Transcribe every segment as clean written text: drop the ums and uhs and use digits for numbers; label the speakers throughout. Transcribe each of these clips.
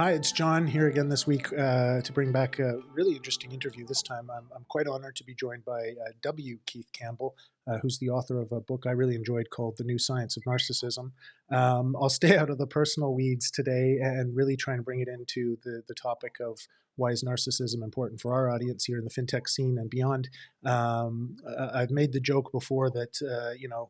Speaker 1: Hi, it's John here again this week to bring back a really interesting interview. This time, I'm quite honored to be joined by Keith Campbell, who's the author of a book I really enjoyed called The New Science of Narcissism. I'll stay out of the personal weeds today and really try and bring it into the topic of why is narcissism important for our audience here in the fintech scene and beyond. I've made the joke before that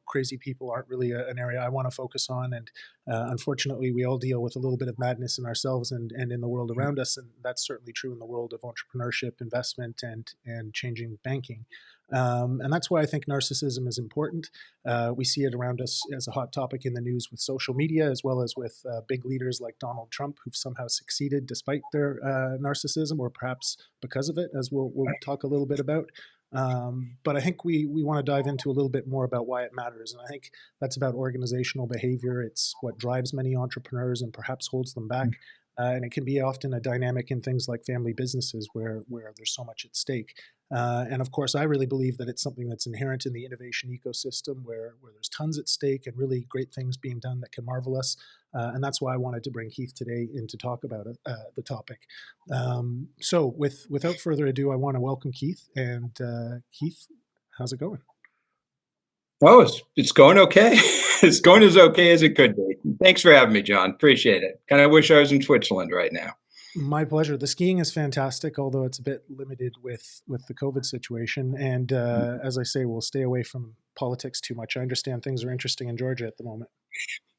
Speaker 1: crazy people aren't really an area I want to focus on, and unfortunately, we all deal with a little bit of madness in ourselves and in the world around us, and that's certainly true in the world of entrepreneurship, investment, and changing banking. And that's why I think narcissism is important. We see it around us as a hot topic in the news with social media, as well as with big leaders like Donald Trump, who've somehow succeeded despite their narcissism, or perhaps because of it, as we'll talk a little bit about. But I think we want to dive into a little bit more about why it matters. And I think that's about organizational behavior. It's what drives many entrepreneurs and perhaps holds them back. And it can be often a dynamic in things like family businesses where there's so much at stake. And of course, I really believe that it's something that's inherent in the innovation ecosystem where there's tons at stake and really great things being done that can marvel us. And that's why I wanted to bring Keith today in to talk about the topic. So without further ado, I want to welcome Keith. And Keith, how's it going?
Speaker 2: Oh, it's going okay. It's going as okay as it could be. Thanks for having me, John. Appreciate it. Kind of wish I was in Switzerland right now.
Speaker 1: My pleasure. The skiing is fantastic, although it's a bit limited with the COVID situation. And as I say, we'll stay away from politics too much. I understand things are interesting in Georgia at the moment.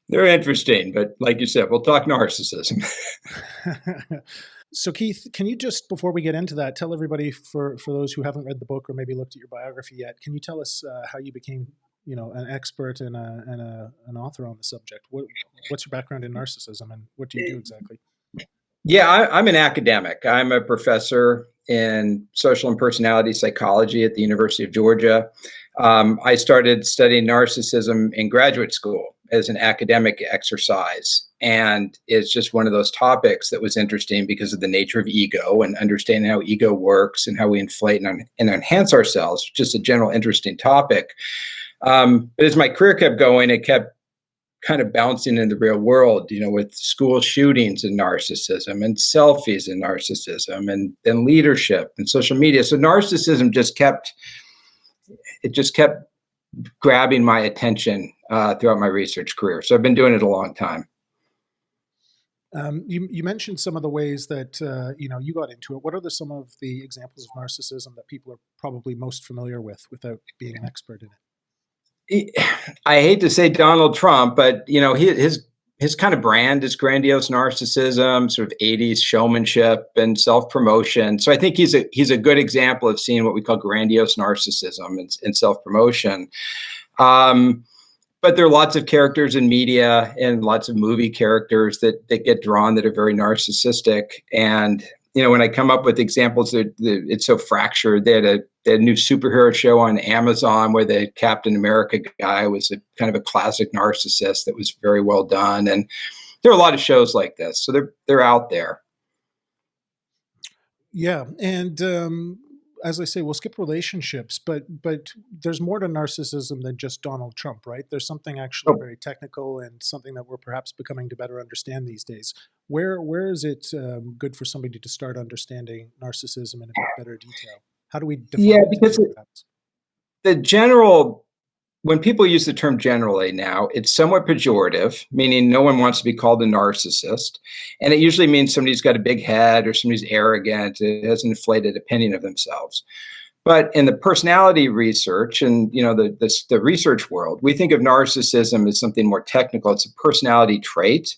Speaker 2: They're interesting, but like you said, we'll talk narcissism.
Speaker 1: So Keith, can you just, before we get into that, tell everybody, for those who haven't read the book or maybe looked at your biography yet, can you tell us how you became an expert and an author on the subject? What's your background in narcissism and what do you do exactly?
Speaker 2: Yeah, I'm an academic. I'm a professor in social and personality psychology at the University of Georgia. I started studying narcissism in graduate school as an academic exercise. And it's just one of those topics that was interesting because of the nature of ego and understanding how ego works and how we inflate and enhance ourselves. Just a general interesting topic. But as my career kept going, it kept kind of bouncing in the real world, with school shootings and narcissism and selfies and narcissism and leadership and social media. So narcissism just kept grabbing my attention throughout my research career. So I've been doing it a long time.
Speaker 1: You mentioned some of the ways that you got into it. What are some of the examples of narcissism that people are probably most familiar with without being an expert in it?
Speaker 2: I hate to say Donald Trump, but his kind of brand is grandiose narcissism, sort of 80s showmanship and self-promotion. So I think he's a good example of seeing what we call grandiose narcissism and self-promotion. But there are lots of characters in media and lots of movie characters that get drawn that are very narcissistic. And when I come up with examples, it's so fractured. They had a new superhero show on Amazon where the Captain America guy was a kind of a classic narcissist that was very well done. And there are a lot of shows like this. So they're out there.
Speaker 1: Yeah. And as I say, we'll skip relationships, but there's more to narcissism than just Donald Trump, right? There's something actually very technical and something that we're perhaps becoming to better understand these days. Where is it good for somebody to start understanding narcissism in a bit better detail? How do we define it?
Speaker 2: Because when people use the term generally now, it's somewhat pejorative, meaning no one wants to be called a narcissist. And it usually means somebody's got a big head or somebody's arrogant, has an inflated opinion of themselves. But in the personality research and the research world, we think of narcissism as something more technical. It's a personality trait,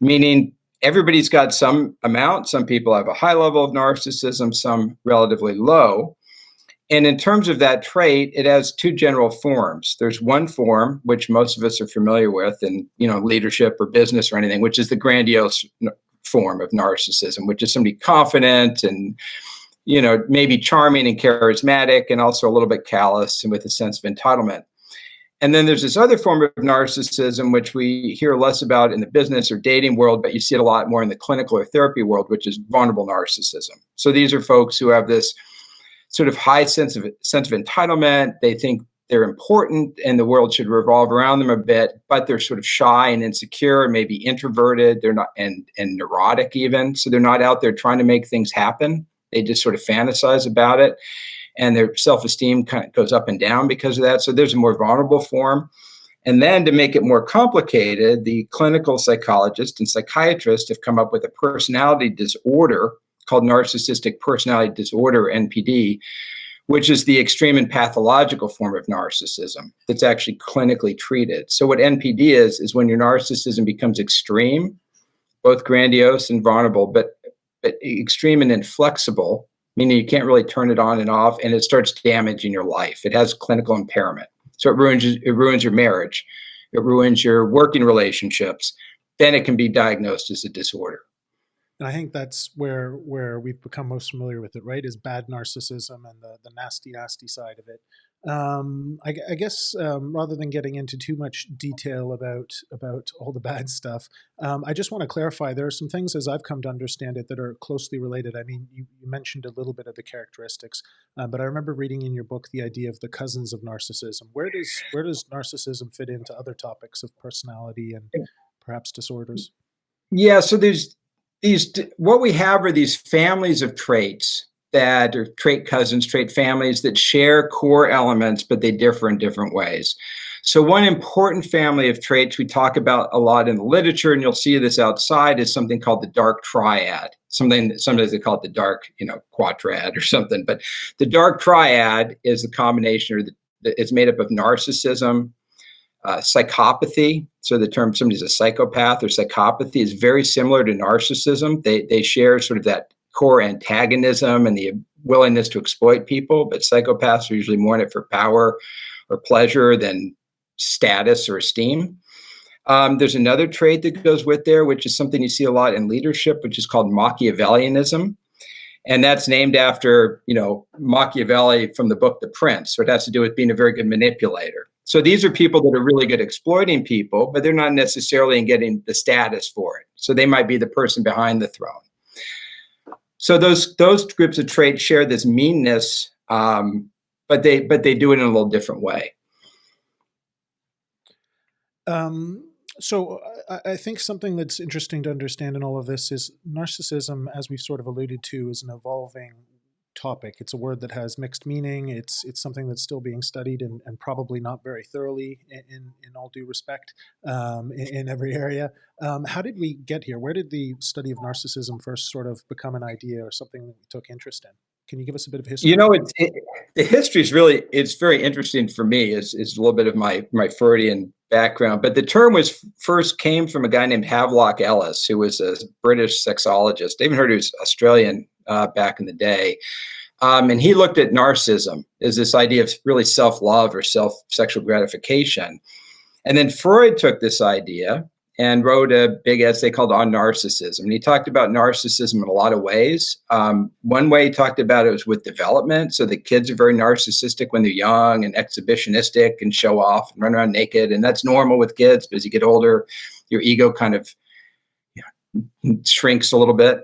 Speaker 2: meaning everybody's got some amount. Some people have a high level of narcissism, some relatively low. And in terms of that trait, it has two general forms. There's one form, which most of us are familiar with in leadership or business or anything, which is the grandiose form of narcissism, which is somebody confident and maybe charming and charismatic and also a little bit callous and with a sense of entitlement. And then there's this other form of narcissism, which we hear less about in the business or dating world, but you see it a lot more in the clinical or therapy world, which is vulnerable narcissism. So these are folks who have this sort of high sense of entitlement. They think they're important and the world should revolve around them a bit, but they're sort of shy and insecure, maybe introverted, they're not, and neurotic even. So they're not out there trying to make things happen. They just sort of fantasize about it. And their self-esteem kind of goes up and down because of that. So there's a more vulnerable form. And then to make it more complicated, the clinical psychologists and psychiatrists have come up with a personality disorder called narcissistic personality disorder, NPD, which is the extreme and pathological form of narcissism that's actually clinically treated. So what NPD is when your narcissism becomes extreme, both grandiose and vulnerable, but extreme and inflexible, meaning you can't really turn it on and off, and it starts damaging your life. It has clinical impairment. So it ruins your marriage. It ruins your working relationships. Then it can be diagnosed as a disorder.
Speaker 1: And I think that's where we've become most familiar with it, right? Is bad narcissism and the nasty side of it. I guess rather than getting into too much detail about all the bad stuff, I just want to clarify there are some things, as I've come to understand it, that are closely related. I mean, you mentioned a little bit of the characteristics, but I remember reading in your book the idea of the cousins of narcissism. Where does narcissism fit into other topics of personality and perhaps disorders?
Speaker 2: Yeah, so what we have are these families of traits that are trait cousins, trait families that share core elements, but they differ in different ways. So one important family of traits we talk about a lot in the literature, and you'll see this outside, is something called the Dark Triad. Sometimes they call it the Dark, Quadrad or something. But the Dark Triad is a combination, it's made up of narcissism, psychopathy. So the term somebody's a psychopath or psychopathy is very similar to narcissism. They share sort of that core antagonism and the willingness to exploit people, but psychopaths are usually more in it for power or pleasure than status or esteem. There's another trait that goes with there, which is something you see a lot in leadership, which is called Machiavellianism. And that's named after, Machiavelli from the book The Prince. So it has to do with being a very good manipulator. So these are people that are really good at exploiting people, but they're not necessarily in getting the status for it. So they might be the person behind the throne. So those groups of traits share this meanness, but they do it in a little different way.
Speaker 1: So I think something that's interesting to understand in all of this is narcissism, as we've sort of alluded to, is an evolving topic. It's a word that has mixed meaning. It's something that's still being studied and probably not very thoroughly in all due respect in every area. How did we get here? Where did the study of narcissism first sort of become an idea or something that we took interest in? Can you give us a bit of history?
Speaker 2: The history is it's very interesting for me. It's a little bit of my Freudian background, but the term first came from a guy named Havelock Ellis, who was a British sexologist. I even heard he was Australian back in the day. And he looked at narcissism as this idea of really self-love or self-sexual gratification. And then Freud took this idea and wrote a big essay called On Narcissism. And he talked about narcissism in a lot of ways. One way he talked about it was with development. So the kids are very narcissistic when they're young and exhibitionistic and show off and run around naked. And that's normal with kids, but as you get older, your ego kind of shrinks a little bit.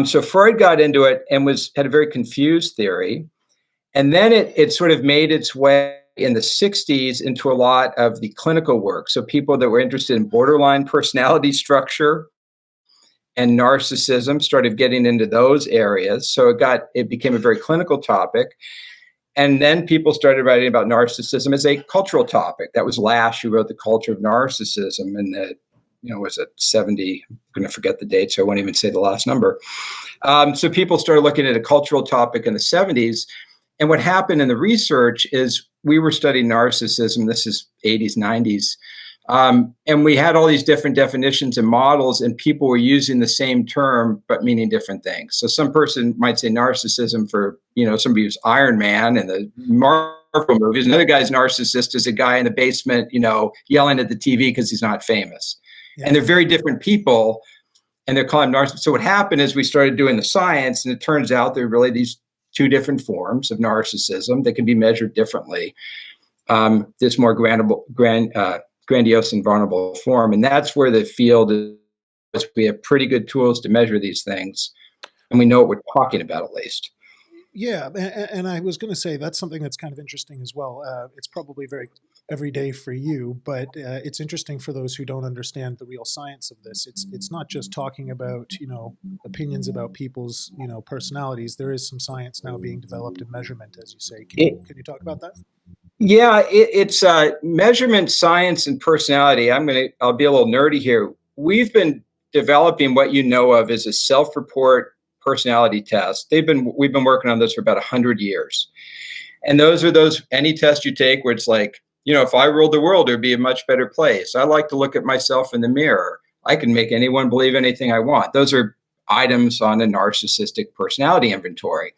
Speaker 2: So Freud got into it and had a very confused theory. And then it sort of made its way in the 60s into a lot of the clinical work. So people that were interested in borderline personality structure and narcissism started getting into those areas. So it became a very clinical topic. And then people started writing about narcissism as a cultural topic. That was Lash, who wrote The Culture of Narcissism in the was it 70? I'm going to forget the date, so I won't even say the last number. So people started looking at a cultural topic in the 70s. And what happened in the research is we were studying narcissism. This is 80s, 90s. And we had all these different definitions and models, and people were using the same term, but meaning different things. So some person might say narcissism for, somebody who's Iron Man in the Marvel movies. Another guy's narcissist is a guy in the basement, yelling at the TV because he's not famous. Yeah. And they're very different people, and they're calling them narcissists. So what happened is we started doing the science, and it turns out there are really these two different forms of narcissism that can be measured differently. This more grandiose and vulnerable form. And that's where the field is. We have pretty good tools to measure these things, and we know what we're talking about at least.
Speaker 1: Yeah, and I was going to say that's something that's kind of interesting as well. It's probably very everyday for you, but it's interesting for those who don't understand the real science of this. It's not just talking about opinions about people's personalities. There is some science now being developed in measurement, as you say. Can you talk about that?
Speaker 2: Yeah, it's measurement science and personality. I'll be a little nerdy here. We've been developing what you know of as a self-report personality test. We've been working on this for about 100 years. And those are any test you take where it's like, if I ruled the world, it would be a much better place. I like to look at myself in the mirror. I can make anyone believe anything I want. Those are items on a narcissistic personality inventory.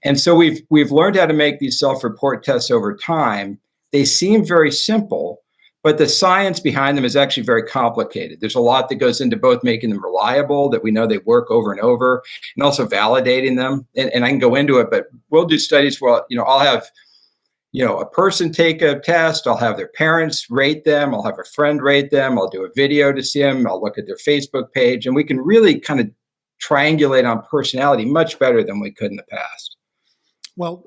Speaker 2: And so we've learned how to make these self-report tests over time. They seem very simple, but the science behind them is actually very complicated. There's a lot that goes into both making them reliable, that we know they work over and over, and also validating them. And I can go into it, but we'll do studies where, I'll have, a person take a test. I'll have their parents rate them. I'll have a friend rate them. I'll do a video to see them. I'll look at their Facebook page, and we can really kind of triangulate on personality much better than we could in the past.
Speaker 1: Well,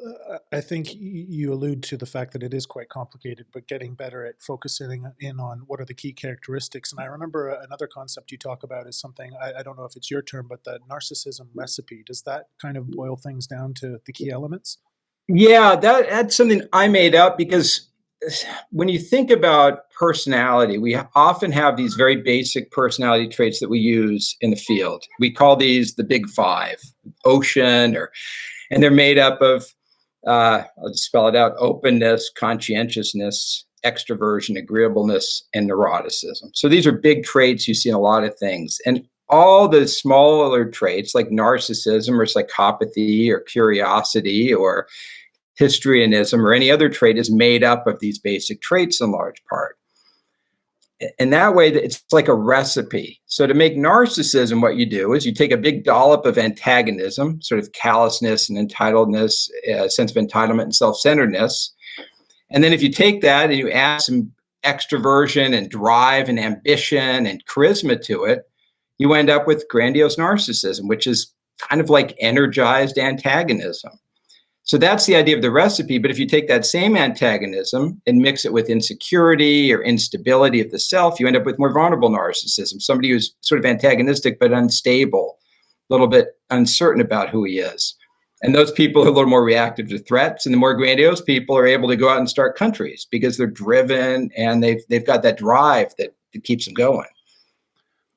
Speaker 1: I think you allude to the fact that it is quite complicated, but getting better at focusing in on what are the key characteristics. And I remember another concept you talk about is something, I don't know if it's your term, but the Narcissism Recipe. Does that kind of boil things down to the key elements?
Speaker 2: Yeah, that's something I made up because when you think about personality, we often have these very basic personality traits that we use in the field. We call these the big five, ocean, and they're made up of, I'll just spell it out, openness, conscientiousness, extroversion, agreeableness, and neuroticism. So these are big traits you see in a lot of things. And all the smaller traits like narcissism or psychopathy or curiosity or histrionism or any other trait is made up of these basic traits in large part. And that way, it's like a recipe. So to make narcissism, what you do is you take a big dollop of antagonism, sort of callousness and entitledness, sense of entitlement and self-centeredness. And then if you take that and you add some extroversion and drive and ambition and charisma to it, you end up with grandiose narcissism, which is kind of like energized antagonism. So that's the idea of the recipe. But if you take that same antagonism and mix it with insecurity or instability of the self, you end up with more vulnerable narcissism, somebody who's sort of antagonistic but unstable, a little bit uncertain about who he is. And those people are a little more reactive to threats. And the more grandiose people are able to go out and start countries because they're driven and they've got that drive that keeps them going.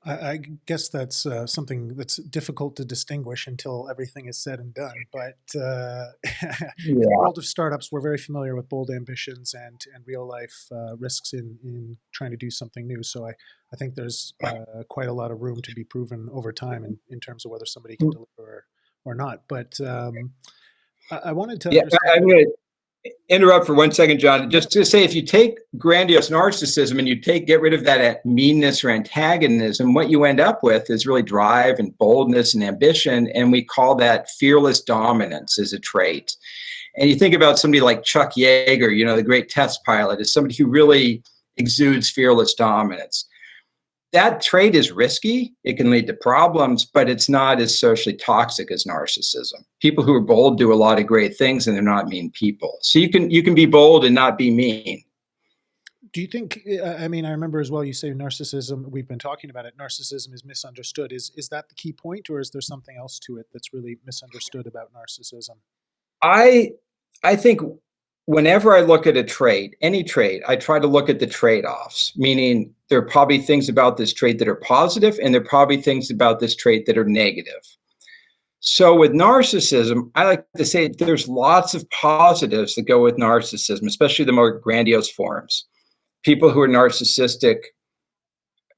Speaker 1: I guess that's something that's difficult to distinguish until everything is said and done. But in the world of startups, we're very familiar with bold ambitions and real life risks in trying to do something new. So I think there's quite a lot of room to be proven over time in terms of whether somebody can deliver or not. But I wanted to understand.
Speaker 2: I'm going to interrupt for 1 second, John, just to say, if you take grandiose narcissism and you get rid of that meanness or antagonism, what you end up with is really drive and boldness and ambition. And we call that fearless dominance as a trait. And you think about somebody like Chuck Yeager, the great test pilot, is somebody who really exudes fearless dominance. That trait is risky. It can lead to problems, but it's not as socially toxic as narcissism. People who are bold do a lot of great things, and they're not mean people. So you can be bold and not be mean.
Speaker 1: Do you think, I remember as well, you say narcissism, we've been talking about it, narcissism is misunderstood. Is that the key point, or is there something else to it that's really misunderstood about narcissism?
Speaker 2: I think whenever I look at a trait, any trait, I try to look at the trade-offs, meaning there are probably things about this trait that are positive, and there are probably things about this trait that are negative. So with narcissism, I like to say there's lots of positives that go with narcissism, especially the more grandiose forms. People who are narcissistic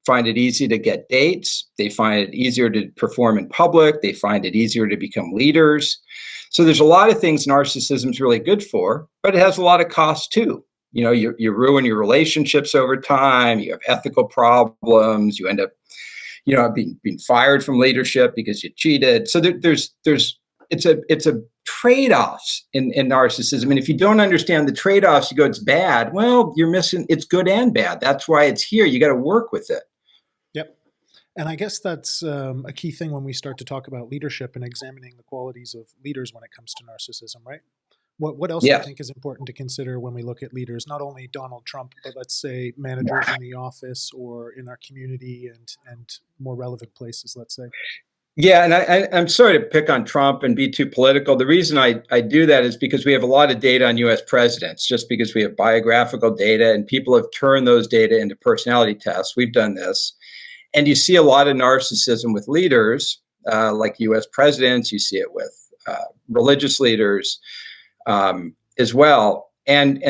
Speaker 2: find it easy to get dates. They find it easier to perform in public. They find it easier to become leaders. So there's a lot of things narcissism is really good for, but it has a lot of costs too. You ruin your relationships over time. You have ethical problems. You end up, being fired from leadership because you cheated. So it's a trade-offs in narcissism. And if you don't understand the trade-offs, you go, it's bad. Well, you're missing, it's good and bad. That's why it's here. You got to work with it.
Speaker 1: Yep. And I guess that's a key thing when we start to talk about leadership and examining the qualities of leaders when it comes to narcissism, right? What else do you
Speaker 2: Yeah.
Speaker 1: think is important to consider when we look at leaders, not only Donald Trump, but let's say managers in the office or in our community and more relevant places, let's say?
Speaker 2: Yeah, and I'm sorry to pick on Trump and be too political. The reason I do that is because we have a lot of data on US presidents, just because we have biographical data and people have turned those data into personality tests. We've done this. And you see a lot of narcissism with leaders, like US presidents. You see it with religious leaders as well. And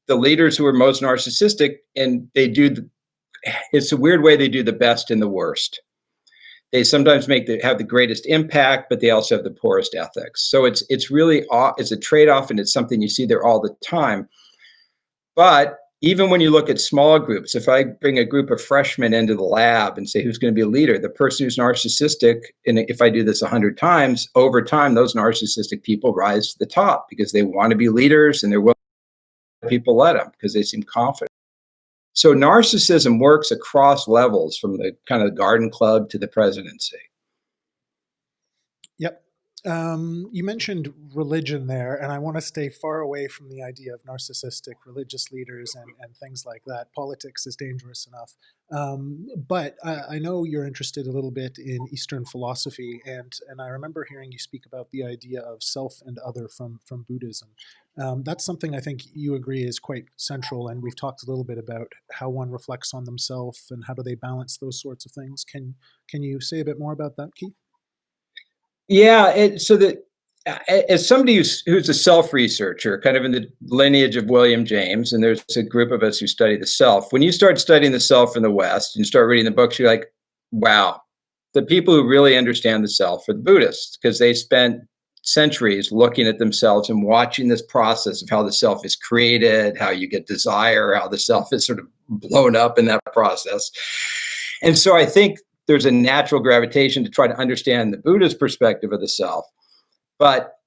Speaker 2: the leaders who are most narcissistic, and it's a weird way they do the best and the worst. They sometimes have the greatest impact, but they also have the poorest ethics. So it's really it's a trade-off, and it's something you see there all the time. But even when you look at small groups, if I bring a group of freshmen into the lab and say who's going to be a leader, the person who's narcissistic, and if I do this 100 times, over time, those narcissistic people rise to the top because they want to be leaders and they're willing to let people let them because they seem confident. So narcissism works across levels from the kind of garden club to the presidency.
Speaker 1: Yep. You mentioned religion there, and I want to stay far away from the idea of narcissistic religious leaders and things like that. Politics is dangerous enough. But I know you're interested a little bit in Eastern philosophy, and I remember hearing you speak about the idea of self and other from Buddhism. That's something I think you agree is quite central, and we've talked a little bit about how one reflects on themselves and how do they balance those sorts of things. Can you say a bit more about that, Keith?
Speaker 2: Yeah, so that as somebody who's a self-researcher, kind of in the lineage of William James, and there's a group of us who study the self. When you start studying the self in the West and you start reading the books, you're like, wow, the people who really understand the self are the Buddhists, because they spent centuries looking at themselves and watching this process of how the self is created, how you get desire, how the self is sort of blown up in that process. And so I think there's a natural gravitation to try to understand the Buddhist perspective of the self. But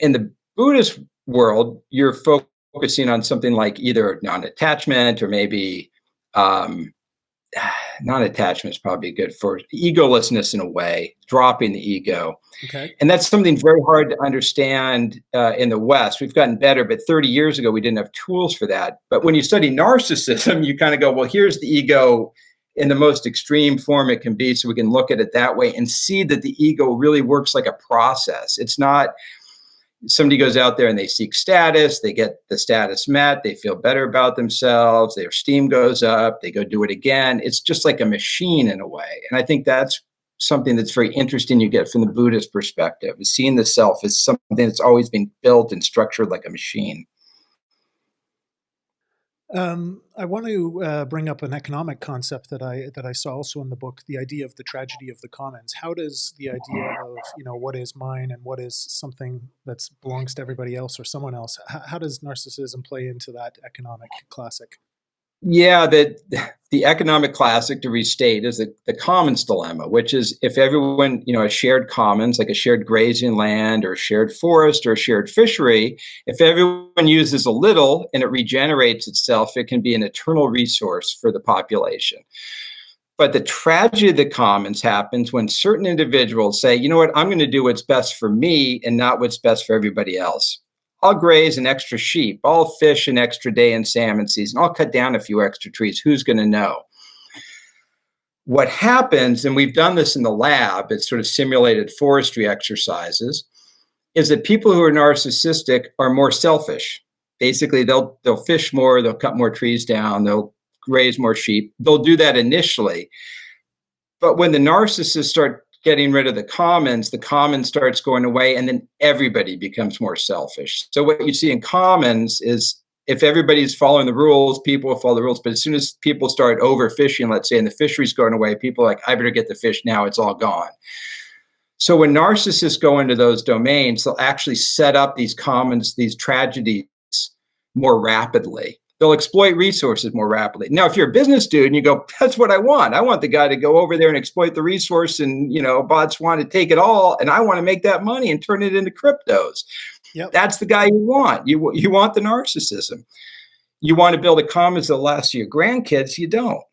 Speaker 2: in the Buddhist world, you're focusing on something like either non-attachment or maybe non-attachment is probably good for egolessness in a way, dropping the ego.
Speaker 1: Okay.
Speaker 2: And that's something very hard to understand in the West. We've gotten better, but 30 years ago, we didn't have tools for that. But when you study narcissism, you kind of go, well, here's the ego in the most extreme form it can be, so we can look at it that way and see that the ego really works like a process. It's not somebody goes out there and they seek status, they get the status met, they feel better about themselves, their esteem goes up, they go do it again. It's just like a machine in a way. And I think that's something that's very interesting you get from the Buddhist perspective, is seeing the self as something that's always been built and structured like a machine.
Speaker 1: I want to bring up an economic concept that I saw also in the book, the idea of the tragedy of the commons. How does the idea of what is mine and what is something that belongs to everybody else or someone else, how does narcissism play into that economic classic?
Speaker 2: Yeah, the economic classic, to restate, is the commons dilemma, which is if everyone, a shared commons, like a shared grazing land or a shared forest or a shared fishery, if everyone uses a little and it regenerates itself, it can be an eternal resource for the population. But the tragedy of the commons happens when certain individuals say, you know what, I'm going to do what's best for me and not what's best for everybody else. I'll graze an extra sheep. I'll fish an extra day in salmon season. I'll cut down a few extra trees. Who's going to know? What happens, and we've done this in the lab, it's sort of simulated forestry exercises, is that people who are narcissistic are more selfish. Basically, they'll fish more, they'll cut more trees down, they'll graze more sheep. They'll do that initially. But when the narcissists start getting rid of the commons starts going away, and then everybody becomes more selfish. So what you see in commons is if everybody's following the rules, people will follow the rules. But as soon as people start overfishing, let's say, and the fishery's going away, people are like, I better get the fish now, it's all gone. So when narcissists go into those domains, they'll actually set up these commons, these tragedies more rapidly. They'll exploit resources more rapidly. Now, if you're a business dude and you go, that's what I want. I want the guy to go over there and exploit the resource and, bots want to take it all. And I want to make that money and turn it into cryptos.
Speaker 1: Yep.
Speaker 2: That's the guy you want. You want the narcissism. You want to build a commons that lasts your grandkids. You don't.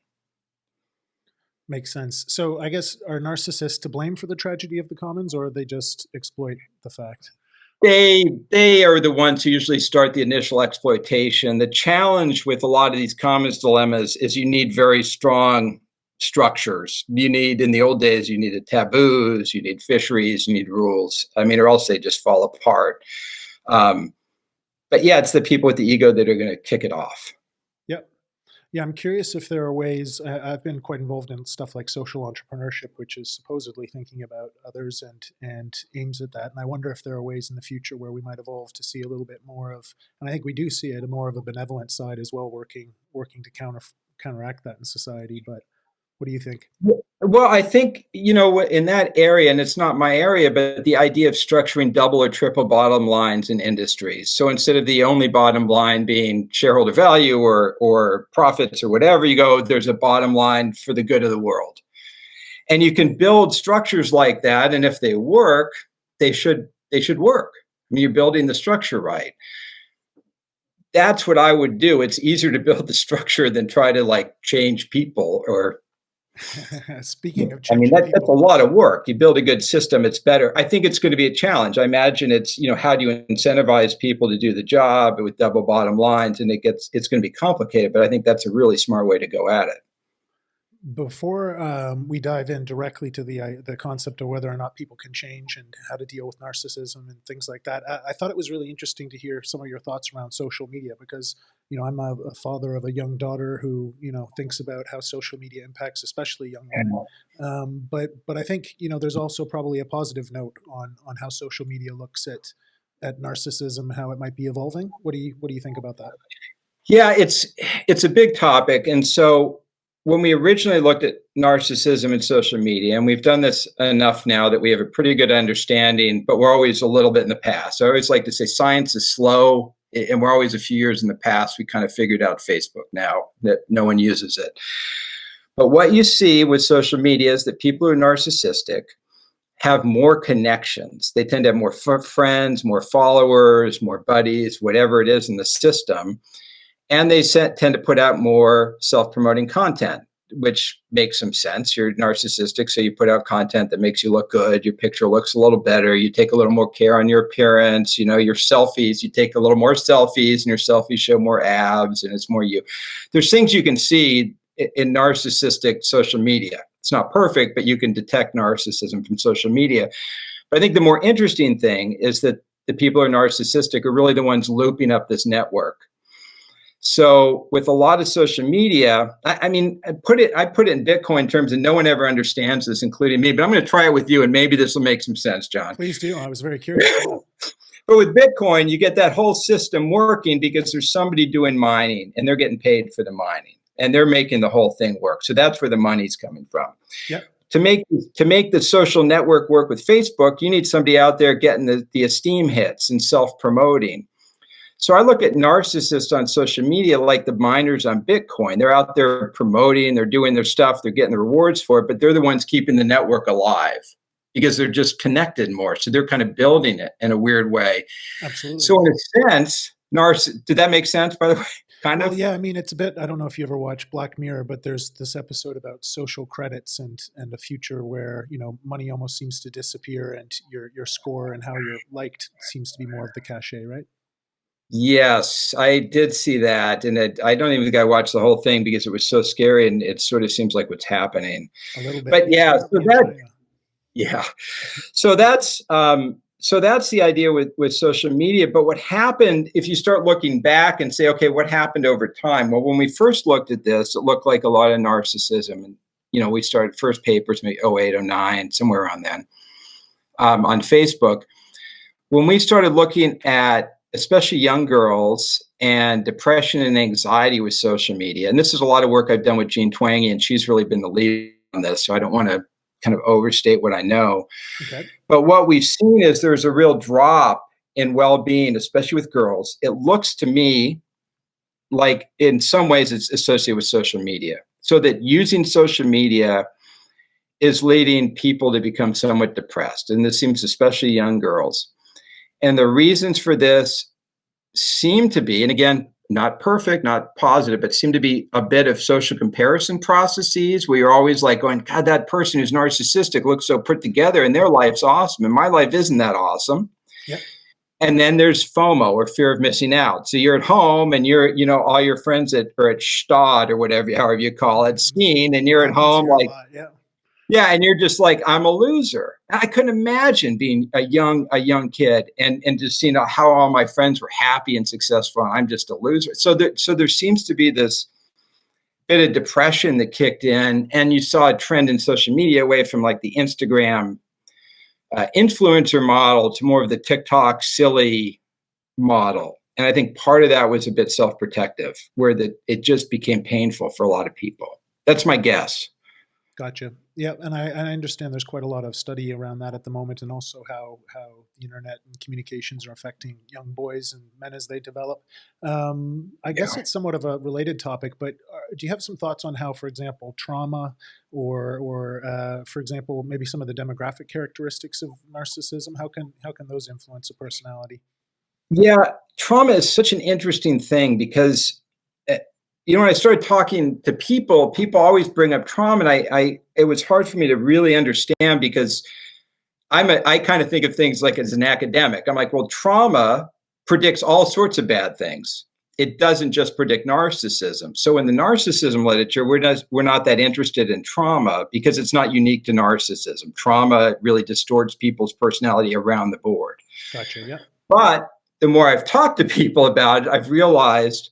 Speaker 1: Makes sense. So I guess, are narcissists to blame for the tragedy of the commons, or they just exploit the fact?
Speaker 2: They are the ones who usually start the initial exploitation. The challenge with a lot of these commons dilemmas is you need very strong structures. You need, in the old days, you needed taboos, you need fisheries, you need rules. I mean, or else they just fall apart. But yeah, it's the people with the ego that are going to kick it off.
Speaker 1: Yep. Yeah, I'm curious if there are ways. I've been quite involved in stuff like social entrepreneurship, which is supposedly thinking about others and aims at that. And I wonder if there are ways in the future where we might evolve to see a little bit more of, and I think we do see it, more of a benevolent side as well, working to counteract that in society. But what do you think?
Speaker 2: Well, I think, in that area, and it's not my area, but the idea of structuring double or triple bottom lines in industries. So instead of the only bottom line being shareholder value or profits or whatever, you go, there's a bottom line for the good of the world. And you can build structures like that. And if they work, they should work. I mean, you're building the structure right. That's what I would do. It's easier to build the structure than try to change people or
Speaker 1: Speaking of
Speaker 2: I mean,
Speaker 1: changing
Speaker 2: that's a
Speaker 1: people,
Speaker 2: lot of work. You build a good system, it's better. I think it's going to be a challenge. I imagine it's, how do you incentivize people to do the job with double bottom lines? And it's going to be complicated, but I think that's a really smart way to go at it.
Speaker 1: before we dive in directly to the concept of whether or not people can change and how to deal with narcissism and things like that, I thought it was really interesting to hear some of your thoughts around social media, because I'm a father of a young daughter who thinks about how social media impacts especially young women. But I think there's also probably a positive note on how social media looks at narcissism, how it might be evolving. What do you think about that?
Speaker 2: Yeah, it's a big topic, and so when we originally looked at narcissism and social media, and we've done this enough now that we have a pretty good understanding, but we're always a little bit in the past. So I always like to say science is slow, and we're always a few years in the past. We kind of figured out Facebook now that no one uses it. But what you see with social media is that people who are narcissistic have more connections. They tend to have more friends, more followers, more buddies, whatever it is in the system. And they tend to put out more self-promoting content, which makes some sense. You're narcissistic, so you put out content that makes you look good. Your picture looks a little better. You take a little more care on your appearance. Your selfies, you take a little more selfies, and your selfies show more abs, and it's more you. There's things you can see in narcissistic social media. It's not perfect, but you can detect narcissism from social media. But I think the more interesting thing is that the people who are narcissistic are really the ones looping up this network. So with a lot of social media, I put it in Bitcoin terms, and no one ever understands this, including me. But I'm going to try it with you, and maybe this will make some sense, John.
Speaker 1: Please do. I was very curious.
Speaker 2: But with Bitcoin, you get that whole system working because there's somebody doing mining, and they're getting paid for the mining, and they're making the whole thing work. So that's where the money's coming from.
Speaker 1: Yeah.
Speaker 2: To make the social network work with Facebook, you need somebody out there getting the esteem hits and self-promoting. So I look at narcissists on social media like the miners on Bitcoin. They're out there promoting, they're doing their stuff, they're getting the rewards for it, but they're the ones keeping the network alive because they're just connected more. So they're kind of building it in a weird way.
Speaker 1: Absolutely.
Speaker 2: So in a sense, did that make sense, by the way? Kind of?
Speaker 1: Yeah, it's a bit, I don't know if you ever watched Black Mirror, but there's this episode about social credits and a future where, money almost seems to disappear and your score and how you're liked seems to be more of the cachet, right?
Speaker 2: Yes, I did see that, and I don't even think I watched the whole thing because it was so scary, and it sort of seems like what's happening.
Speaker 1: A little bit.
Speaker 2: But yeah, so that's the idea with social media. But what happened, if you start looking back and say, okay, what happened over time? Well, when we first looked at this, it looked like a lot of narcissism, and we started first papers maybe 08, 09, somewhere around then, on Facebook. When we started looking at especially young girls and depression and anxiety with social media. And this is a lot of work I've done with Jean Twenge, and she's really been the lead on this. So I don't want to kind of overstate what I know. Okay. But what we've seen is there's a real drop in well-being, especially with girls. It looks to me like in some ways it's associated with social media. So that using social media is leading people to become somewhat depressed. And this seems especially young girls. And the reasons for this seem to be, and again, not perfect, not positive, but seem to be a bit of social comparison processes where you're always like going, God, that person who's narcissistic looks so put together and their life's awesome and my life isn't that awesome.
Speaker 1: Yep.
Speaker 2: And then there's FOMO, or fear of missing out. So you're at home and you're, all your friends are at Stad or whatever, however you call it, skiing, and you're at home like, yeah, and you're just like, I'm a loser. And I couldn't imagine being a young kid and just seeing how all my friends were happy and successful, and I'm just a loser. So there seems to be this bit of depression that kicked in, and you saw a trend in social media away from like the Instagram influencer model to more of the TikTok silly model. And I think part of that was a bit self-protective, where it just became painful for a lot of people. That's my guess.
Speaker 1: Gotcha. Yeah, and I understand there's quite a lot of study around that at the moment, and also how the internet and communications are affecting young boys and men as they develop. I guess it's somewhat of a related topic, but do you have some thoughts on how, for example, trauma or for example, maybe some of the demographic characteristics of narcissism, how can those influence a personality?
Speaker 2: Yeah, trauma is such an interesting thing because when I started talking to people always bring up trauma, and it was hard for me to really understand because I kind of think of things like as an academic. I'm like, well, trauma predicts all sorts of bad things. It doesn't just predict narcissism. So in the narcissism literature, we're not that interested in trauma because it's not unique to narcissism. Trauma really distorts people's personality around the board.
Speaker 1: Gotcha. Yeah.
Speaker 2: But the more I've talked to people about it, I've realized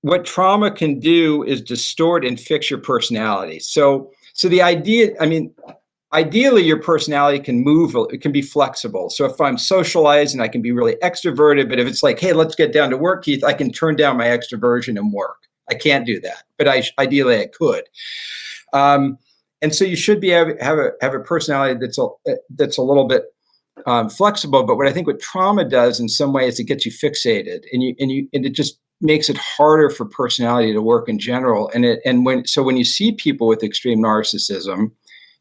Speaker 2: what trauma can do is distort and fix your personality. So the idea, ideally your personality can move, it can be flexible. So if I'm socialized and I can be really extroverted, but if it's like, hey, let's get down to work, Keith, I can turn down my extroversion and work. I can't do that, but ideally I could. And so you should be have a personality that's a little bit flexible. But what trauma does in some way is it gets you fixated, and it just makes it harder for personality to work in general. And when you see people with extreme narcissism,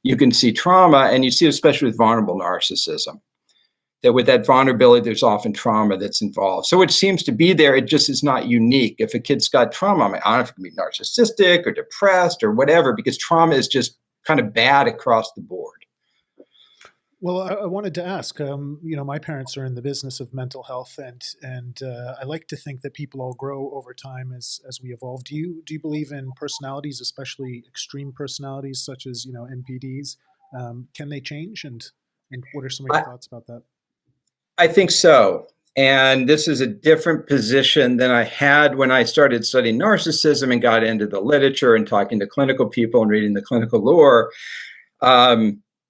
Speaker 2: you can see trauma, and you see, especially with vulnerable narcissism, that with that vulnerability, there's often trauma that's involved. So it seems to be there. It just is not unique. If a kid's got trauma, I don't know if it can be narcissistic or depressed or whatever, because trauma is just kind of bad across the board.
Speaker 1: Well, I wanted to ask, my parents are in the business of mental health, and I like to think that people all grow over time as we evolve. Do you believe in personalities, especially extreme personalities such as, NPDs? Can they change? And what are some of your thoughts about that?
Speaker 2: I think so. And this is a different position than I had when I started studying narcissism and got into the literature and talking to clinical people and reading the clinical lore.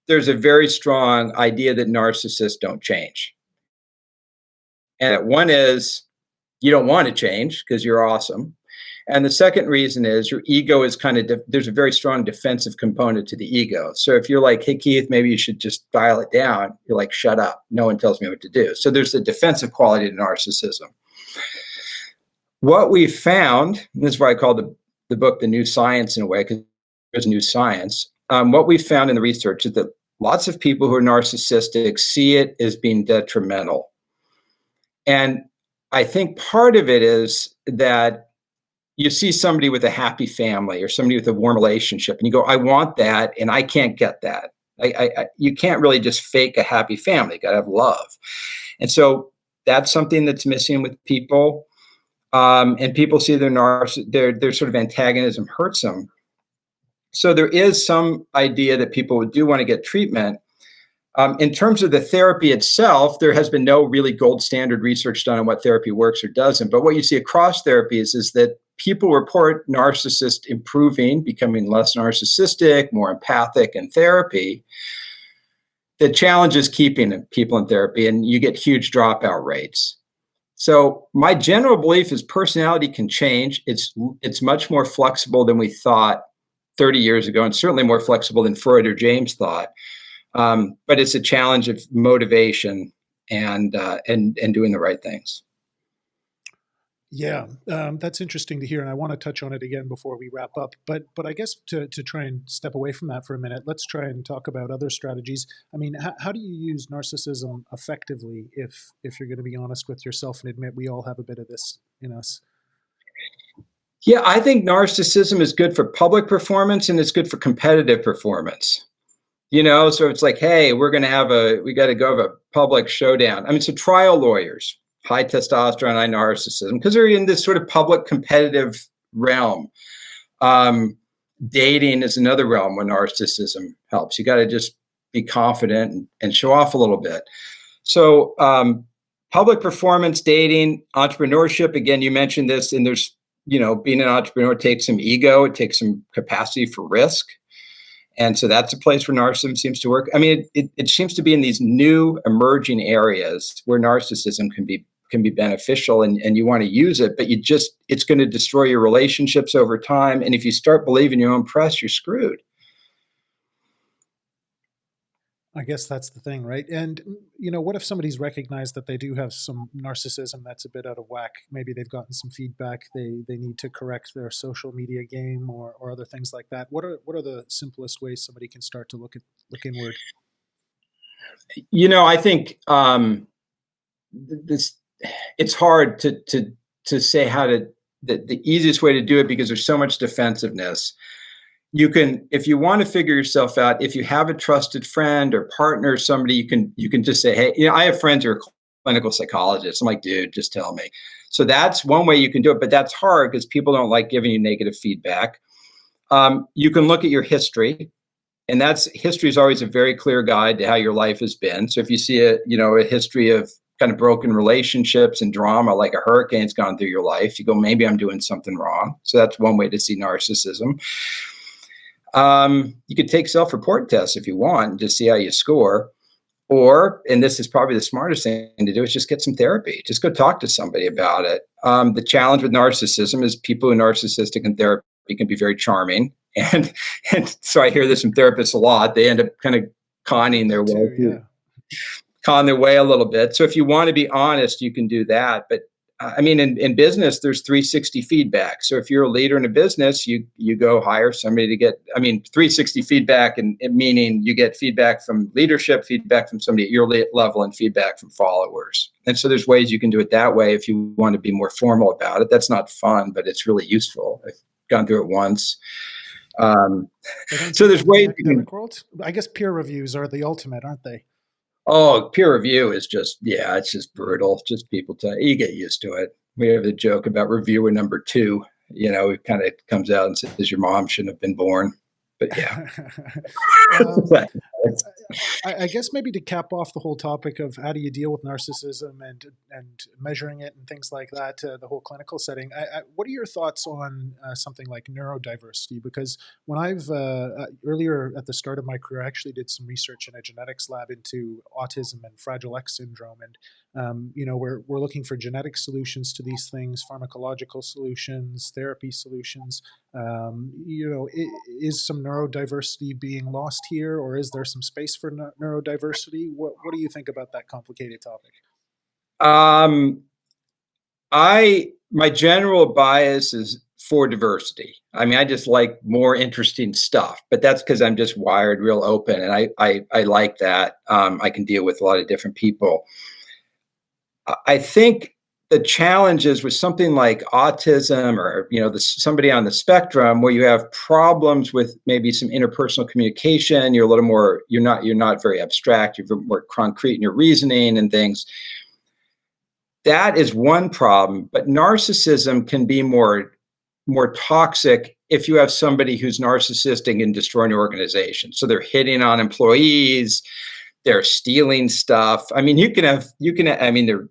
Speaker 2: There's a very strong idea that narcissists don't change. And one is you don't want to change because you're awesome. And the second reason is your ego is there's a very strong defensive component to the ego. So if you're like, hey, Keith, maybe you should just dial it down, you're like, shut up. No one tells me what to do. So there's a defensive quality to narcissism. What we found, and this is why I call the book The New Science in a way, because there's new science. What we found in the research is that lots of people who are narcissistic see it as being detrimental. And I think part of it is that you see somebody with a happy family or somebody with a warm relationship, and you go, I want that, and I can't get that. You can't really just fake a happy family. You got to have love. And so that's something that's missing with people. And people see their sort of antagonism hurts them. So there is some idea that people do want to get treatment. In terms of the therapy itself, there has been no really gold standard research done on what therapy works or doesn't. But what you see across therapies is that people report narcissists improving, becoming less narcissistic, more empathic in therapy. The challenge is keeping people in therapy, and you get huge dropout rates. So my general belief is personality can change. It's much more flexible than we thought 30 years ago, and certainly more flexible than Freud or James thought. But it's a challenge of motivation and doing the right things.
Speaker 1: Yeah, that's interesting to hear, and I want to touch on it again before we wrap up. But I guess to try and step away from that for a minute, let's try and talk about other strategies. I mean, how do you use narcissism effectively if you're going to be honest with yourself and admit we all have a bit of this in us?
Speaker 2: Yeah, I think narcissism is good for public performance and it's good for competitive performance. So it's like, hey, we got to go have a public showdown. I mean, so trial lawyers, high testosterone, high narcissism, because they're in this sort of public competitive realm. Dating is another realm where narcissism helps. You got to just be confident and show off a little bit. So public performance, dating, entrepreneurship, again, you mentioned this, and there's, being an entrepreneur takes some ego, it takes some capacity for risk. And so that's a place where narcissism seems to work. I mean, it seems to be in these new emerging areas where narcissism can be beneficial, and you want to use it, but it's going to destroy your relationships over time. And if you start believing your own press, you're screwed.
Speaker 1: I guess that's the thing, right? And what if somebody's recognized that they do have some narcissism that's a bit out of whack? Maybe they've gotten some feedback. They need to correct their social media game or other things like that. What are the simplest ways somebody can start to look inward?
Speaker 2: I think this it's hard to say how to the easiest way to do it, because there's so much defensiveness. You can, if you want to figure yourself out, if you have a trusted friend or partner, somebody, you can just say, hey, I have friends who are clinical psychologists. I'm like, dude, just tell me. So that's one way you can do it, but that's hard because people don't like giving you negative feedback. You can look at your history, and history is always a very clear guide to how your life has been. So if you see a history of kind of broken relationships and drama, like a hurricane's gone through your life, you go, maybe I'm doing something wrong. So that's one way to see narcissism. You could take self-report tests if you want and just see how you score. Or, and this is probably the smartest thing to do, is just get some therapy. Just go talk to somebody about it. The challenge with narcissism is people who are narcissistic in therapy can be very charming. And so I hear this from therapists a lot. They end up kind of conning their way a little bit. So if you want to be honest, you can do that. But I mean, in business, there's 360 feedback. So if you're a leader in a business, you go hire somebody to get, 360 feedback, and meaning you get feedback from leadership, feedback from somebody at your level, and feedback from followers. And so there's ways you can do it that way if you want to be more formal about it. That's not fun, but it's really useful. I've gone through it once. So there's ways.
Speaker 1: Academic world, I guess peer reviews are the ultimate, aren't they?
Speaker 2: Oh, peer review is just, it's just brutal. Just people you get used to it. We have a joke about reviewer number 2. It kind of comes out and says your mom shouldn't have been born. But yeah.
Speaker 1: I guess maybe to cap off the whole topic of how do you deal with narcissism and measuring it and things like that, the whole clinical setting, what are your thoughts on something like neurodiversity? Because when I've earlier at the start of my career, I actually did some research in a genetics lab into autism and Fragile X syndrome, and we're looking for genetic solutions to these things, pharmacological solutions, therapy solutions. Is some neurodiversity being lost here, or is there some space for neurodiversity? What do you think about that complicated topic?
Speaker 2: My general bias is for diversity. I just like more interesting stuff, but that's because I'm just wired real open, and I like that. I can deal with a lot of different people. I think the challenge is with something like autism or somebody on the spectrum where you have problems with maybe some interpersonal communication. You're a little more, you're not very abstract. You're more concrete in your reasoning and things. That is one problem, but narcissism can be more toxic if you have somebody who's narcissistic and destroying your organization. So they're hitting on employees, they're stealing stuff. They're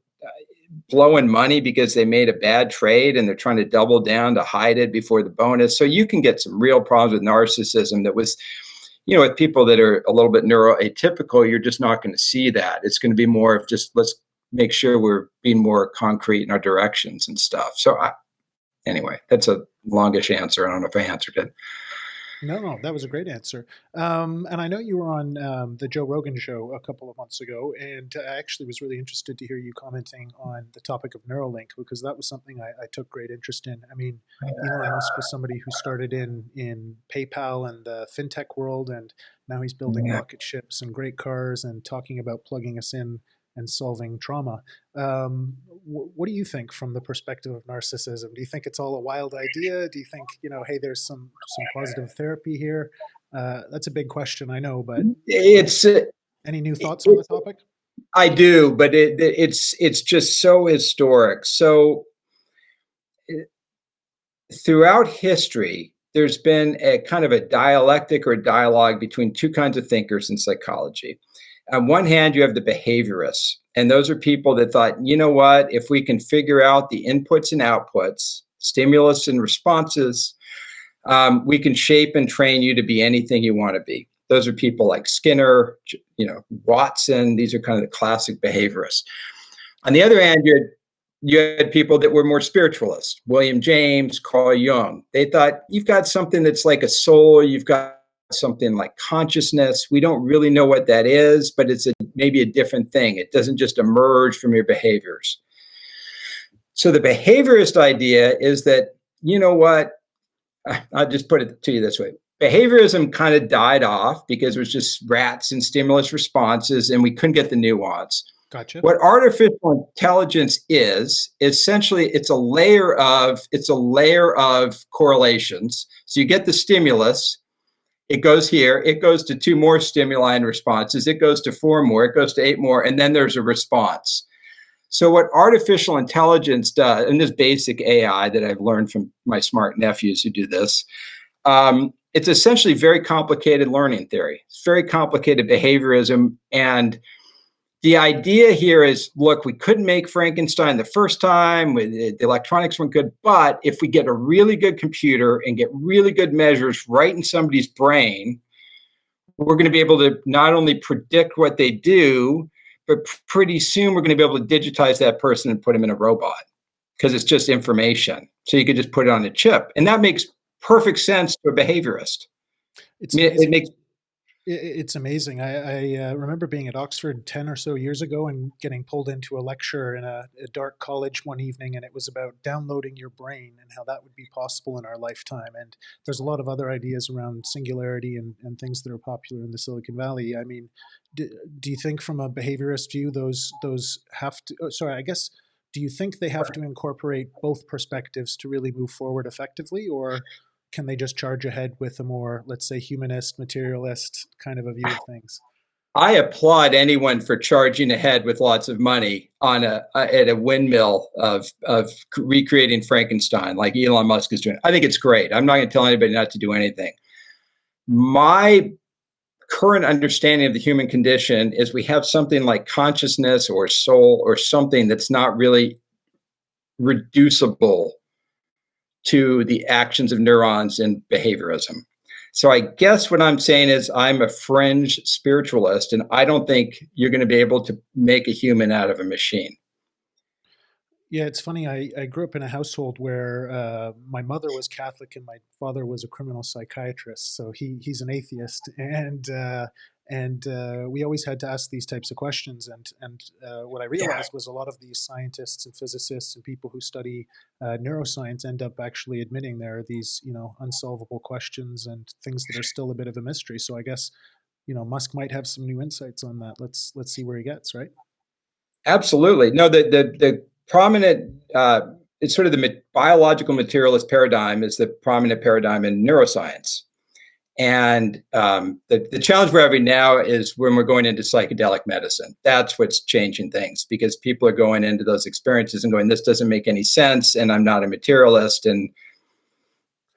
Speaker 2: blowing money because they made a bad trade and they're trying to double down to hide it before the bonus. So you can get some real problems with narcissism that was, with people that are a little bit neuroatypical, you're just not going to see that. It's going to be more of just, let's make sure we're being more concrete in our directions and stuff. So anyway, that's a longish answer. I don't know if I answered it.
Speaker 1: No, that was a great answer. And I know you were on the Joe Rogan show a couple of months ago, and I actually was really interested to hear you commenting on the topic of Neuralink because that was something I took great interest in. I mean, Elon Musk was somebody who started in PayPal and the fintech world, and now he's building
Speaker 2: Yeah.
Speaker 1: rocket ships and great cars and talking about plugging us in and solving trauma. What do you think from the perspective of narcissism? Do you think it's all a wild idea? Do you think, hey, there's some positive therapy here? That's a big question, I know, but
Speaker 2: It's
Speaker 1: any new thoughts on the topic?
Speaker 2: I do, but it's just so historic. So throughout history, there's been a kind of a dialectic or dialogue between two kinds of thinkers in psychology. On one hand, you have the behaviorists, and those are people that thought, you know what, if we can figure out the inputs and outputs, stimulus and responses, we can shape and train you to be anything you want to be. Those are people like Skinner, Watson. These are kind of the classic behaviorists. On the other hand, you had people that were more spiritualist, William James, Carl Jung. They thought, you've got something that's like a soul, you've got something like consciousness. We don't really know what that is, but it's maybe a different thing. It doesn't just emerge from your behaviors. So the behaviorist idea is that, you know what, I'll just put it to you this way. Behaviorism kind of died off because it was just rats and stimulus responses, and we couldn't get the nuance.
Speaker 1: Gotcha.
Speaker 2: What artificial intelligence is essentially it's a layer of correlations. So you get the stimulus, it goes here, it goes to 2 more stimuli and responses, it goes to 4 more, it goes to 8 more, and then there's a response. So what artificial intelligence does, and this basic AI that I've learned from my smart nephews who do this, it's essentially very complicated learning theory. It's very complicated behaviorism. And the idea here is, look, we couldn't make Frankenstein the first time, the electronics weren't good, but if we get a really good computer and get really good measures right in somebody's brain, we're going to be able to not only predict what they do, but pretty soon we're going to be able to digitize that person and put them in a robot because it's just information. So you could just put it on a chip. And that makes perfect sense to a behaviorist.
Speaker 1: It's It's amazing. I remember being at Oxford 10 or so years ago and getting pulled into a lecture in a dark college one evening, and it was about downloading your brain and how that would be possible in our lifetime. And there's a lot of other ideas around singularity and things that are popular in the Silicon Valley. I mean, do you think from a behaviorist view, those have to, I guess, do you think they have to incorporate both perspectives to really move forward effectively, or can they just charge ahead with a more, let's say, humanist, materialist kind of a view of things?
Speaker 2: I applaud anyone for charging ahead with lots of money on at a windmill of recreating Frankenstein like Elon Musk is doing. I think it's great. I'm not going to tell anybody not to do anything. My current understanding of the human condition is we have something like consciousness or soul or something that's not really reducible to the actions of neurons and behaviorism. So I guess what I'm saying is I'm a fringe spiritualist, and I don't think you're going to be able to make a human out of a machine.
Speaker 1: Yeah, it's funny. I grew up in a household where my mother was Catholic and my father was a criminal psychiatrist. So he's an atheist, and we always had to ask these types of questions. And what I realized was a lot of these scientists and physicists and people who study neuroscience end up actually admitting there are these unsolvable questions and things that are still a bit of a mystery. So I guess Musk might have some new insights on that. Let's see where he gets, right?
Speaker 2: Absolutely. No, the prominent, it's sort of the biological materialist paradigm is the prominent paradigm in neuroscience. And the challenge we're having now is when we're going into psychedelic medicine. That's what's changing things because people are going into those experiences and going, this doesn't make any sense, and I'm not a materialist. And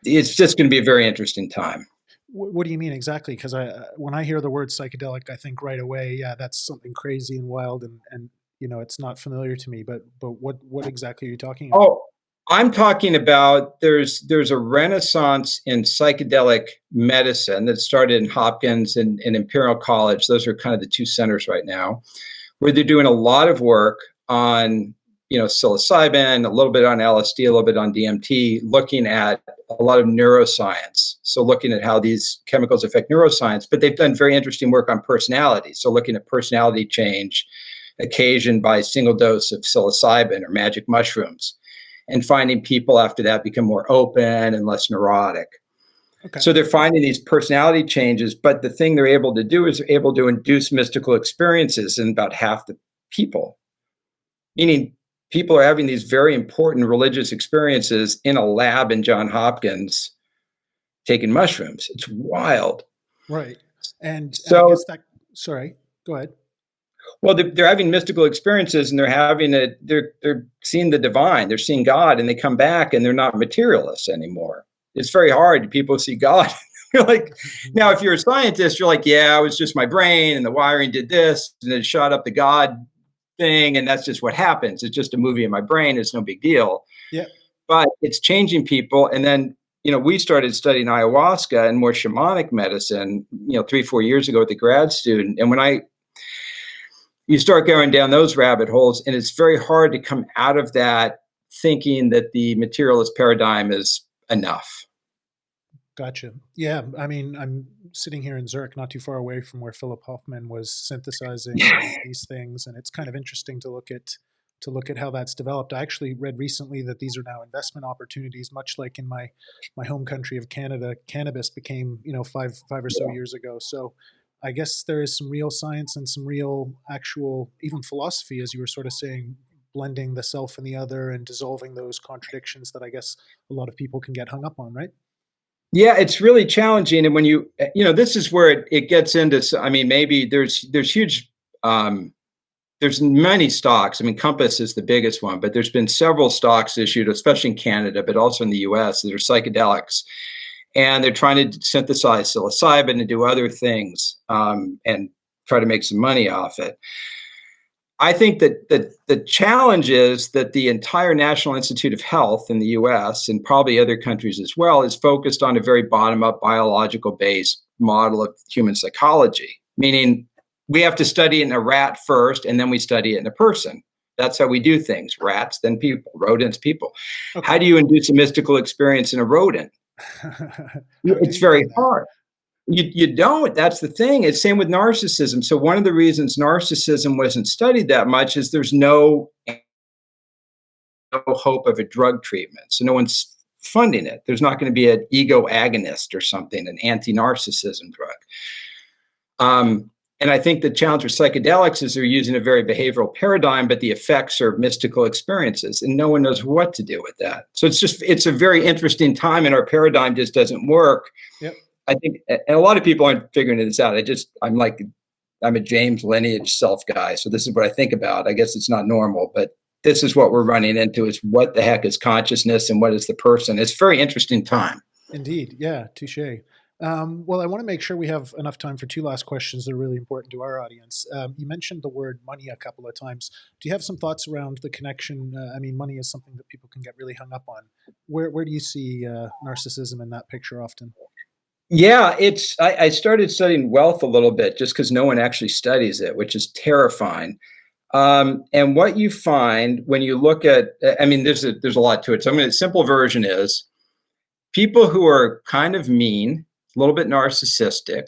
Speaker 2: it's just going to be a very interesting time.
Speaker 1: What do you mean exactly? Because when I hear the word psychedelic, I think right away, yeah, that's something crazy and wild, and it's not familiar to me. But what exactly are you talking about?
Speaker 2: Oh, I'm talking about there's a renaissance in psychedelic medicine that started in Hopkins and Imperial College. Those are kind of the two centers right now, where they're doing a lot of work on psilocybin, a little bit on LSD, a little bit on DMT, looking at a lot of neuroscience. So looking at how these chemicals affect neuroscience, but they've done very interesting work on personality. So looking at personality change occasioned by a single dose of psilocybin or magic mushrooms, and finding people after that become more open and less neurotic. Okay. So they're finding these personality changes, but the thing they're able to do is they're able to induce mystical experiences in about half the people, meaning people are having these very important religious experiences in a lab in John Hopkins taking mushrooms. It's wild.
Speaker 1: Right. And so, I guess sorry, go ahead.
Speaker 2: Well, they're having mystical experiences, and they're seeing the divine, they're seeing God, and they come back and they're not materialists anymore. It's very hard. People see God. You're like, now, if you're a scientist, you're like, yeah, it was just my brain and the wiring did this and it shot up the God thing. And that's just what happens. It's just a movie in my brain. It's no big deal.
Speaker 1: Yeah.
Speaker 2: But it's changing people. And then, we started studying ayahuasca and more shamanic medicine, 3-4 years ago with a grad student. And when you start going down those rabbit holes, and it's very hard to come out of that thinking that the materialist paradigm is enough.
Speaker 1: Gotcha. Yeah. I mean, I'm sitting here in Zurich, not too far away from where Philip Hoffman was synthesizing these things. And it's kind of interesting to look at how that's developed. I actually read recently that these are now investment opportunities, much like in my home country of Canada, cannabis became, five or so years ago. So I guess there is some real science and some real actual, even philosophy, as you were sort of saying, blending the self and the other and dissolving those contradictions that I guess a lot of people can get hung up on, right?
Speaker 2: Yeah, it's really challenging. And when this is where it gets into, I mean, maybe there's huge, there's many stocks. I mean, Compass is the biggest one, but there's been several stocks issued, especially in Canada, but also in the US, that are psychedelics. And they're trying to synthesize psilocybin and do other things and try to make some money off it. I think that the challenge is that the entire National Institute of Health in the US and probably other countries as well is focused on a very bottom-up biological-based model of human psychology, meaning we have to study it in a rat first, and then we study it in a person. That's how we do things. Rats, then people, rodents, people. Okay. How do you induce a mystical experience in a rodent? It's very hard. You don't. That's the thing. It's same with narcissism. So one of the reasons narcissism wasn't studied that much is there's no hope of a drug treatment. So no one's funding it. There's not going to be an ego agonist or something, an anti-narcissism drug. And I think the challenge with psychedelics is they're using a very behavioral paradigm, but the effects are mystical experiences, and no one knows what to do with that. So it's a very interesting time, and our paradigm just doesn't work.
Speaker 1: Yep.
Speaker 2: I think, and a lot of people aren't figuring this out. I'm a James lineage self guy. So this is what I think about. I guess it's not normal, but this is what we're running into, is what the heck is consciousness and what is the person? It's a very interesting time.
Speaker 1: Indeed. Yeah. Touche. Well, I want to make sure we have enough time for two last questions that are really important to our audience. You mentioned the word money a couple of times. Do you have some thoughts around the connection? I mean, money is something that people can get really hung up on. Where do you see narcissism in that picture often?
Speaker 2: Yeah, I started studying wealth a little bit just because no one actually studies it, which is terrifying. And what you find when you look at, I mean, there's a lot to it. So the simple version is people who are kind of mean, a little bit narcissistic,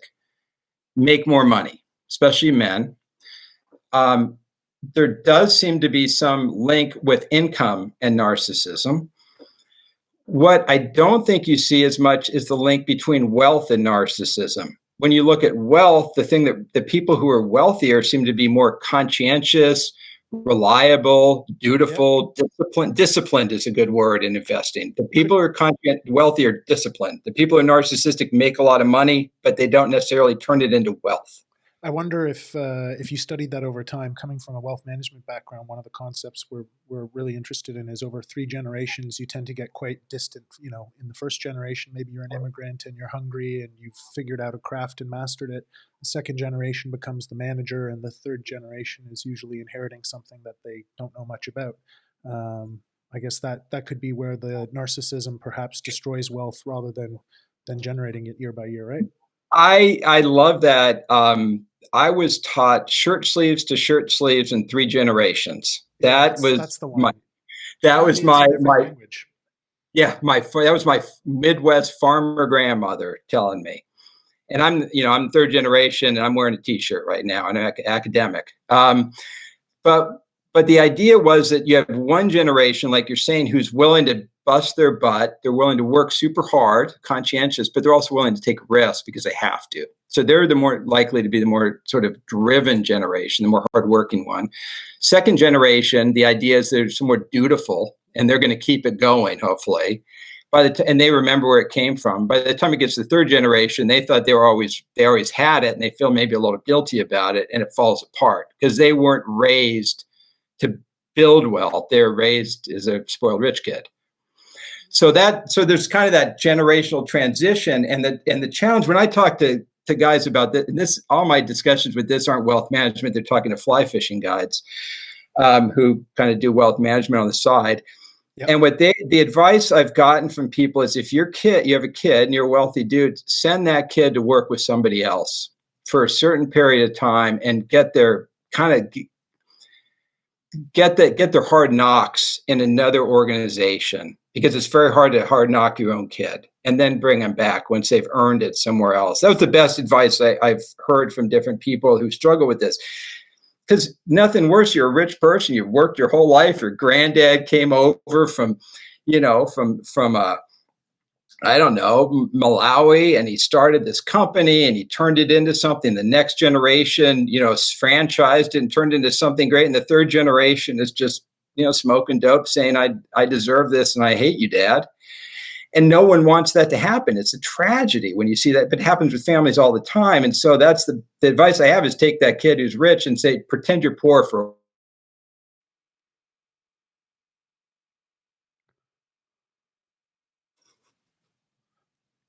Speaker 2: make more money, especially men. There does seem to be some link with income and narcissism. What I don't think you see as much is the link between wealth and narcissism. When you look at wealth, the thing that the people who are wealthier seem to be more conscientious, reliable, dutiful, disciplined. Disciplined is a good word in investing. The people who are wealthy are disciplined. The people who are narcissistic make a lot of money, but they don't necessarily turn it into wealth.
Speaker 1: I wonder if you studied that over time. Coming from a wealth management background, one of the concepts we're really interested in is over 3 generations, you tend to get quite distant. You know, in the first generation, maybe you're an immigrant and you're hungry and you've figured out a craft and mastered it. The second generation becomes the manager, and the third generation is usually inheriting something that they don't know much about. I guess that could be where the narcissism perhaps destroys wealth rather than generating it year by year, right?
Speaker 2: I love that. I was taught shirt sleeves to shirt sleeves in 3 generations.
Speaker 1: Yeah,
Speaker 2: That was
Speaker 1: that's the
Speaker 2: my
Speaker 1: one.
Speaker 2: that was
Speaker 1: Finally, it's a living
Speaker 2: my
Speaker 1: language.
Speaker 2: yeah, that was my Midwest farmer grandmother telling me. And I'm third generation, and I'm wearing a T-shirt right now. I'm an academic. But but the idea was that you have one generation, like you're saying, who's willing to bust their butt. They're willing to work super hard, conscientious, but they're also willing to take risks because they have to. So they're the more likely to be the more sort of driven generation, the more hardworking one. Second generation, the idea is they're somewhat dutiful, and they're going to keep it going, hopefully. And they remember where it came from. By the time it gets to the third generation, they thought they always had it, and they feel maybe a little guilty about it, and it falls apart because they weren't raised to build wealth. They were raised as a spoiled rich kid. So there's kind of that generational transition, and the challenge when I talk to guys about this, and this all my discussions with this aren't wealth management. They're talking to fly fishing guides who kind of do wealth management on the side.
Speaker 1: Yep.
Speaker 2: And the advice I've gotten from people is if you have a kid and you're a wealthy dude, send that kid to work with somebody else for a certain period of time and get their hard knocks in another organization, because it's very hard to hard knock your own kid and then bring them back once they've earned it somewhere else. That was the best advice I've heard from different people who struggle with this. Because nothing worse, you're a rich person, you've worked your whole life, your granddad came over from I don't know, Malawi, and he started this company and he turned it into something. The next generation, franchised it and turned it into something great. And the third generation is just, smoking dope, saying, I deserve this and I hate you, Dad. And no one wants that to happen. It's a tragedy when you see that, but it happens with families all the time. And so that's the advice I have is take that kid who's rich and say, pretend you're poor for.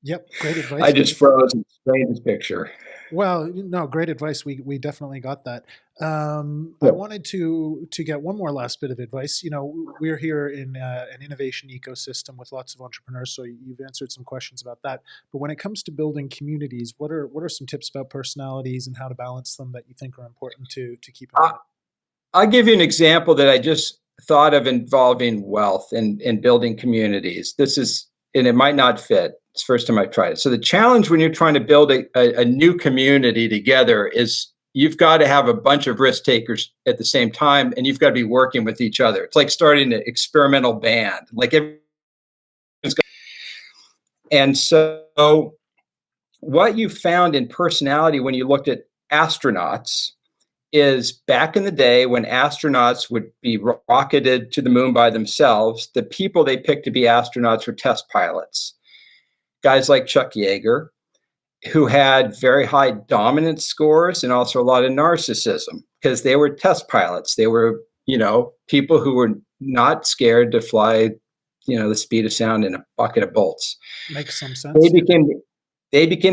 Speaker 1: Yep, great
Speaker 2: I
Speaker 1: advice.
Speaker 2: just froze and explained this picture.
Speaker 1: Well, no, great advice. We definitely got that. I
Speaker 2: Yeah.
Speaker 1: wanted to get one more last bit of advice. We're here in an innovation ecosystem with lots of entrepreneurs, so you've answered some questions about that. But when it comes to building communities, what are some tips about personalities and how to balance them that you think are important to keep in mind?
Speaker 2: I'll give you an example that I just thought of involving wealth and building communities. And it might not fit. It's the first time I've tried it. So the challenge when you're trying to build a new community together is you've got to have a bunch of risk takers at the same time, and you've got to be working with each other. It's like starting an experimental band. And so what you found in personality when you looked at astronauts is back in the day when astronauts would be rocketed to the moon by themselves, the people they picked to be astronauts were test pilots. Guys like Chuck Yeager, who had very high dominance scores and also a lot of narcissism because they were test pilots. They were, people who were not scared to fly, the speed of sound in a bucket of bolts.
Speaker 1: Makes some
Speaker 2: They
Speaker 1: sense.
Speaker 2: became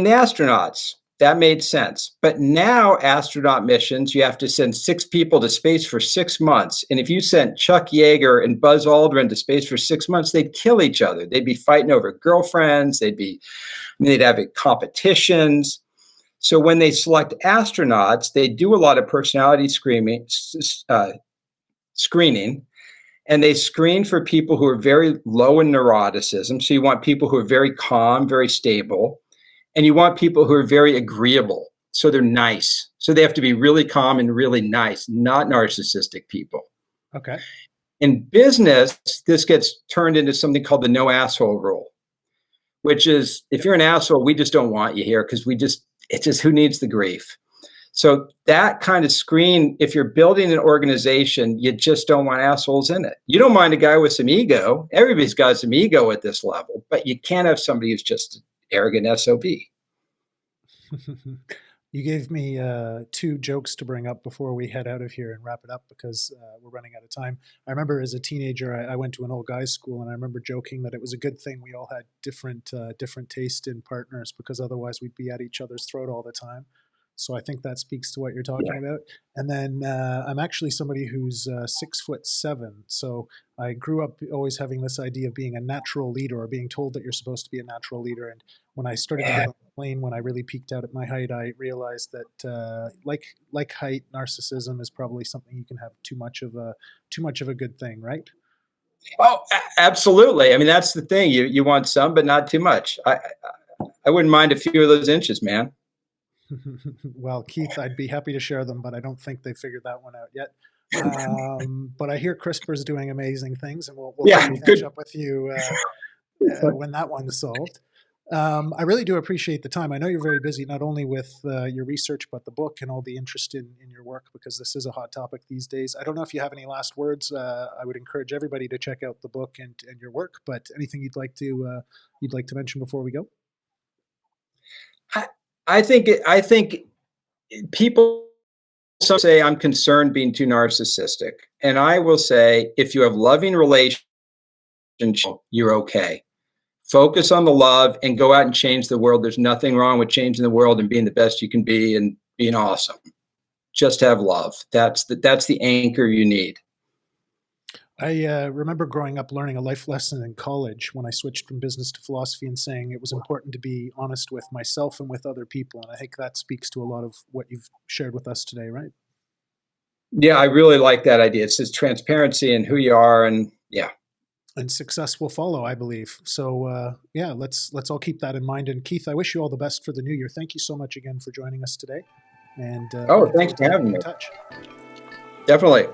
Speaker 2: the astronauts. That made sense. But now astronaut missions, you have to send 6 people to space for 6 months. And if you sent Chuck Yeager and Buzz Aldrin to space for 6 months, they'd kill each other. They'd be fighting over girlfriends. They'd have competitions. So when they select astronauts, they do a lot of personality screening, and they screen for people who are very low in neuroticism. So you want people who are very calm, very stable. And you want people who are very agreeable. So they're nice. So they have to be really calm and really nice, not narcissistic people.
Speaker 1: Okay.
Speaker 2: In business, this gets turned into something called the no asshole rule, which is if you're an asshole, we just don't want you here because it's just who needs the grief. So that kind of screen, if you're building an organization, you just don't want assholes in it. You don't mind a guy with some ego. Everybody's got some ego at this level, but you can't have somebody who's just arrogant SOB.
Speaker 1: You gave me 2 jokes to bring up before we head out of here and wrap it up because we're running out of time. I remember as a teenager, I went to an all guys school, and I remember joking that it was a good thing we all had different taste in partners because otherwise we'd be at each other's throat all the time. So I think that speaks to what you're talking
Speaker 2: Yeah.
Speaker 1: about. And then I'm actually somebody who's 6'7". So I grew up always having this idea of being a natural leader, or being told that you're supposed to be a natural leader. And when I started to get
Speaker 2: Yeah.
Speaker 1: on the plane, when I really peaked out at my height, I realized that like height, narcissism is probably something you can have too much of a good thing, right?
Speaker 2: Oh, absolutely. I mean, that's the thing. You want some, but not too much. I wouldn't mind a few of those inches, man.
Speaker 1: Well, Keith, I'd be happy to share them, but I don't think they figured that one out yet. But I hear CRISPR's doing amazing things, and we'll
Speaker 2: Yeah,
Speaker 1: definitely catch
Speaker 2: good.
Speaker 1: up with you when that one's solved. I really do appreciate the time. I know you're very busy, not only with your research, but the book and all the interest in your work, because this is a hot topic these days. I don't know if you have any last words. I would encourage everybody to check out the book and your work, but anything you'd like to mention before we go?
Speaker 2: I, I think people say I'm concerned being too narcissistic, and I will say if you have loving relationship, you're okay. Focus on the love and go out and change the world. There's nothing wrong with changing the world and being the best you can be and being awesome. Just have love. That's the anchor you need.
Speaker 1: I remember growing up learning a life lesson in college when I switched from business to philosophy, and saying it was important to be honest with myself and with other people. And I think that speaks to a lot of what you've shared with us today, right?
Speaker 2: Yeah, I really like that idea. It's just transparency and who you are, and yeah.
Speaker 1: And success will follow, I believe. So yeah, let's all keep that in mind. And Keith, I wish you all the best for the new year. Thank you so much again for joining us today. And
Speaker 2: Oh,
Speaker 1: looking
Speaker 2: thanks
Speaker 1: forward to
Speaker 2: for having
Speaker 1: keeping
Speaker 2: me.
Speaker 1: in touch.
Speaker 2: Definitely.